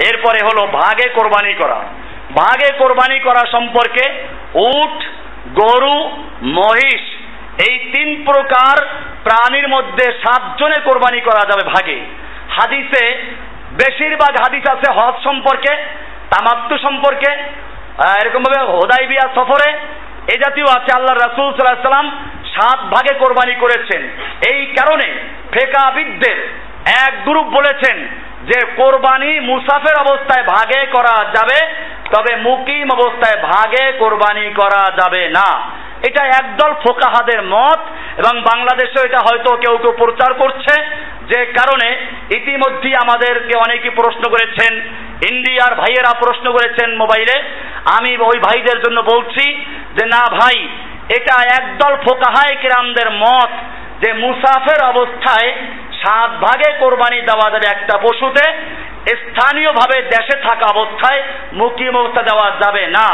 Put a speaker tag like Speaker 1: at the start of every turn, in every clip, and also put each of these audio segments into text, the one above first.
Speaker 1: এরপরে হলো ভাগে কোরবানি করা। ভাগে কোরবানি করা সম্পর্কে উট, গরু, মহিষ এই 3 প্রকার প্রাণীর মধ্যে 7 জনে কোরবানি করা যাবে ভাগে। হাদিসে বেশিরভাগ হাদিস আছে হজ সম্পর্কে, তামাত্তু সম্পর্কে, এরকম ভাবে হুদাইবিয়া সফরে এ জাতীয় আছে। আল্লাহ রাসূল সাল্লাল্লাহু আলাইহি ওয়াসাল্লাম 7 ভাগে কোরবানি করেছেন। এই কারণে ফিকহবিদদের এক গ্রুপ বলেছেন যে কোরবানি মুসাফির অবস্থায় ভাগে করা যাবে, তবে মুকিম অবস্থায় ভাগে কোরবানি করা যাবে না। এটা একদল ফোকাহাদের মত, এবং বাংলাদেশে এটা হয়তো কেউ কেউ প্রচার করছে, যে কারণে ইতিমধ্যে আমাদেরকে অনেকে প্রশ্ন করেছেন, ইন্ডিয়ার ভাইয়েরা প্রশ্ন করেছেন মোবাইলে। আমি ওই ভাইদের জন্য বলছি যে না ভাই, এটা একদল ফোকাহায়ে কিরামদের মত যে মুসাফির অবস্থায় 7 ভাগে কোরবানি দেওয়া যাবে একটা পশুতে, স্থানীয়ভাবে দেশে থাকা অবস্থায় মুকিম অবস্থা দেওয়া যাবে না।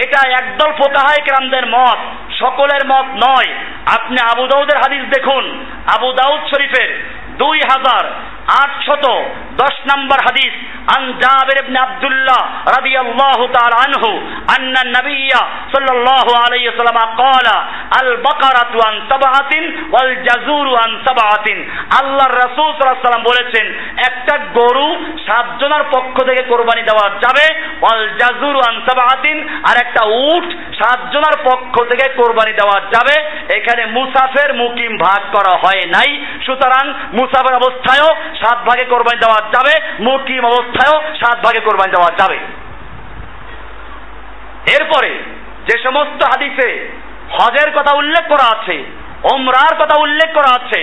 Speaker 1: এটা একদল ফোকাহায়ে কিরামদের মত, সকলের মত নয়। আপনি আবু দাউদের হাদিস দেখুন, আবু দাউদ শরীফের 2810 নম্বর হাদিস, আন জাবির ইবনে আব্দুল্লাহ রাদিয়াল্লাহু তাআলা আনহু আন্না নবিয়্য সাল্লাল্লাহু আলাইহি ওয়াসাল্লাম ক্বালা আল বাকারাতু আন সাবআতিন ওয়াল জাযুরু আন সাবআতিন। আল্লাহর রাসূল সাল্লাল্লাহু আলাইহি ওয়াসাল্লাম বলেছেন একটা গরু 7 জনের পক্ষ থেকে কোরবানি দেওয়া যাবে, ওয়াল জাযুরু আন সাবআতিন, আর একটা উট 7 জনের পক্ষ থেকে কোরবানি দেওয়া যাবে। এখানে মুসাফির মুকিম ভাগ করা হয় নাই, সুতরাং মুসাফির অবস্থায়ও 7 ভাগে কোরবানি দেওয়া যাবে, মুকিম অবস্থায়ও 7 ভাগে কোরবানি দেওয়া যাবে। এরপরে যে সমস্ত হাদিসে হজের কথা উল্লেখ করা আছে, ওমরার কথা উল্লেখ করা আছে,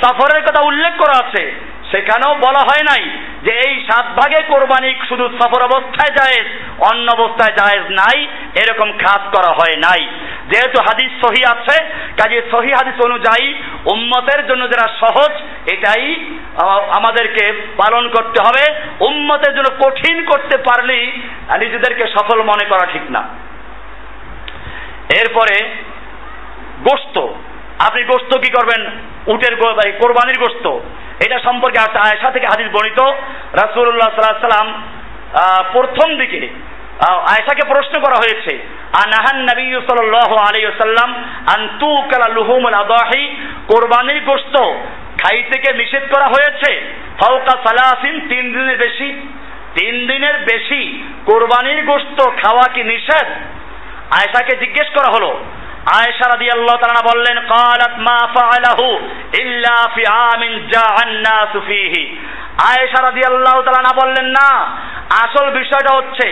Speaker 1: সফরের কথা উল্লেখ করা আছে, সেখানেও বলা হয় নাই যে এই 7 ভাগে কোরবানি শুধু সফর অবস্থায় জায়েজ, অন্য অবস্থায় জায়েজ নাই, এরকম খাস করা হয় নাই। যেহেতু হাদিস সহিহ আছে, কাজে সহিহ হাদিস অনুযায়ী উম্মতের জন্য যারা সহজ, এটাই আমাদেরকে পালন করতে হবে। উম্মতের জন্য কঠিন করতে পারলেই নিজেদেরকে সফল মনে করা ঠিক না। এরপরে গোশত, আপনি গোশত কি করবেন? উটের কোরবানির গোশত, এটা সম্পর্কে আয়েশা থেকে হাদিস বর্ণিত। রাসূলুল্লাহ সাল্লাল্লাহু আলাইহি ওয়াসাল্লাম প্রথম দিকে আয়েশাকে প্রশ্ন করা হয়েছে, আনাহান নবী সাল্লাল্লাহু আলাইহি ওয়াসাল্লাম আন তুকালা লুহুমুল আদাহি, কোরবানির গোশত খাইতে কে নিষেধ করা হয়েছে? ফাওকা সালাসিন, 3 দিনের বেশি, 3 দিনের বেশি কোরবানির গোশত খাওয়া কি নিষেধ? আয়েশাকে জিজ্ঞেস করা হলো। আয়েশা রাদিয়াল্লাহু তাআলা বললেন, ক্বালাত মা ফাআলাহু ইল্লা ফি আমিন জাআন নাসু ফীহি। আয়েশা রাদিয়াল্লাহু তাআলা বললেন না, আসল বিষয়টা হচ্ছে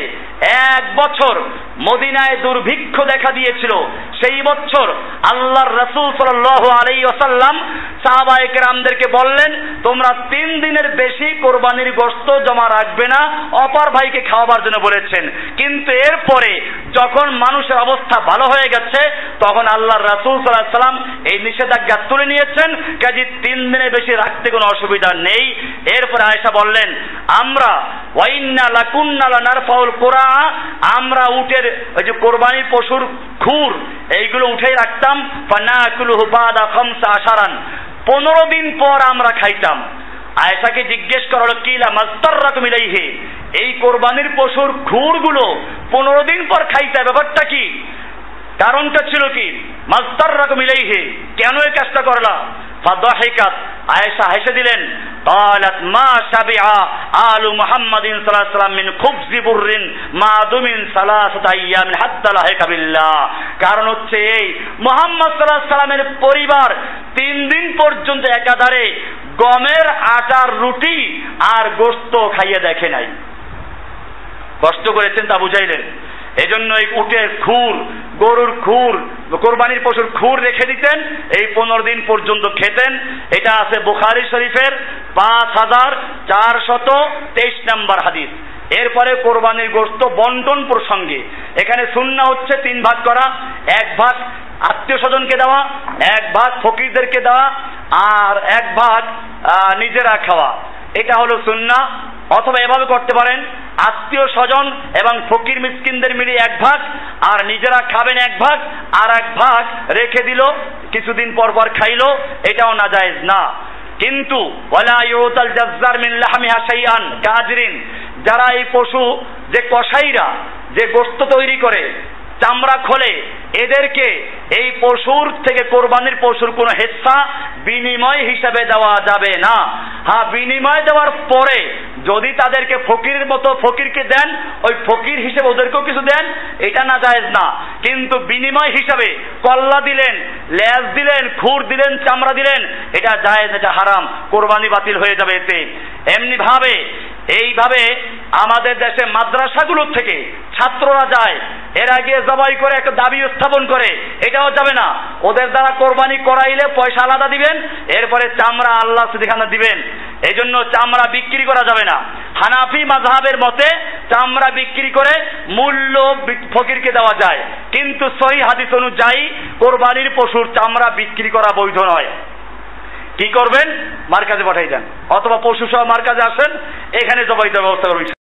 Speaker 1: 1 বছর মদিনায় দুর্ভিক্ষ দেখা দিয়েছিল। সেই বছর আল্লাহর রাসূল সাল্লাল্লাহু আলাইহি ওয়াসাল্লাম সাহাবায়ে কেরামদেরকে বললেন, তোমরা 3 দিনের বেশি কোরবানির গোশত জমা রাখবে না, অপর ভাইকে খাওয়াবার জন্য বলেছেন। কিন্তু এরপরে যখন মানুষের অবস্থা ভালো হয়ে গেছে, তখন আল্লাহর রাসূল সাল্লাল্লাহু আলাইহি ওয়াসাল্লাম এই নিষেধাজ্ঞা তুলে নিয়েছেন, কাজে 3 দিনের বেশি রাখতে কোনো অসুবিধা নেই। এরপরে আয়েশা বললেন, আমরা ওয়াইন্না লাকুন্না লানারফাউল কুরা, আমরা উটের ওই যে কোরবানির পশুর খুর এইগুলো উঠেই রাখতাম, ফানাকুলুহু বাদা 15, 15 দিন পর আমরা খাইতাম। আয়েশাকে জিজ্ঞেস করা হলো, কিলা মাস্তাররাকুম ইলাইহি, এই কোরবানির পশুর খুরগুলো 15 দিন পর খাইতে, ব্যাপারটা কি? কারণটা ছিল কি? মাস্তাররাকুম ইলাইহি, কেন এই কাজটা করলা? ফাদাহিকাত, আয়েশা হেসে দিলেন। قالت ما شبع آل محمد صلى الله عليه وسلم من خبز بر ما دم 3 أيام حتى لحق بالله। কারণ হচ্ছে এই, মুহাম্মদ সাল্লাল্লাহু আলাইহি ওয়াসাল্লামের পরিবার 3 দিন পর্যন্ত একাধারে গমের আটার রুটি আর গোশত খাইয়ে দেখে নাই। কষ্ট করেছেন তা বুঝাইলেন। এজন্য এই উটের খুর, গরুর খুর, কোরবানির পশুর খুর রেখে দিতেন, এই 15 দিন পর্যন্ত খেতেন। এটা আছে বুখারী শরীফের 5423 নম্বর হাদিস। এরপরে কোরবানির গোশত বন্টন প্রসঙ্গে এখানে সুন্নাহ হচ্ছে 3 ভাগ করা, 1 ভাগ আত্মীয় স্বজনকে দেওয়া, 1 ভাগ ফকিরদেরকে দেওয়া, আর 1 ভাগ নিজেরা খাওয়া। এটা হলো সুন্নাহ। অথবা এভাবে করতে পারেন, আত্মীয় স্বজন এবং ফকির মিসকিনদের মিলিয়ে 1 ভাগ, আর নিজেরা খাবেন 1 ভাগ, আর 1 ভাগ রেখে দিল, কিছুদিন পর পর খাইলো, এটাও নাজায়েজ না। কিন্তু ওয়ালা ইউতাল জাজ্জার মিন লাহমিহা শাইআন কাজরিন, যারা এই পশু যে কসাইরা যে গোশত তৈরি করে চামড়া খোলে এদেরকে এই পশুর থেকে কোরবানির পশুর কোনো হিস্সা বিনিময় হিসাবে দেওয়া যাবে না। হ্যাঁ, বিনিময় দেওয়ার পরে যদি তাদেরকে ফকিরের মতো ফকিরকে দেন, ওই ফকির হিসেবে ওদেরকেও কিছু দেন, এটা না জায়েজ না। কিন্তু বিনিময় হিসাবে কল্লা দিলেন, লেজ দিলেন, খুর দিলেন, চামড়া দিলেন, এটা জায়েজ, এটা হারাম, কোরবানি বাতিল হয়ে যাবে এতে। এমনি ভাবে এইভাবে আমাদের দেশে মাদ্রাসাগুলোর থেকে ছাত্ররা যায়, এরা গিয়ে জবাই করে একটা দাবি স্থাপন করে, এটাও যাবে না। ওদের দ্বারা কোরবানি করাইলে পয়সা আলাদা দিবেন, এরপরে চামড়া আল্লাহ সেখানে দিবেন। এই জন্য চামড়া বিক্রি করা যাবে না। হানাফি মাযহাবের মতে চামড়া বিক্রি করে মূল্য ফকিরকে দেওয়া যায়, কিন্তু সহিহ হাদিস অনুযায়ী কোরবানির পশুর চামড়া বিক্রি করা বৈধ নয়। কি করবেন? মার্কাজে পাঠাই দেন, অথবা পশু সহ মার্কাজে আসেন, এখানে জবাই দেওয়ার ব্যবস্থা করবেন।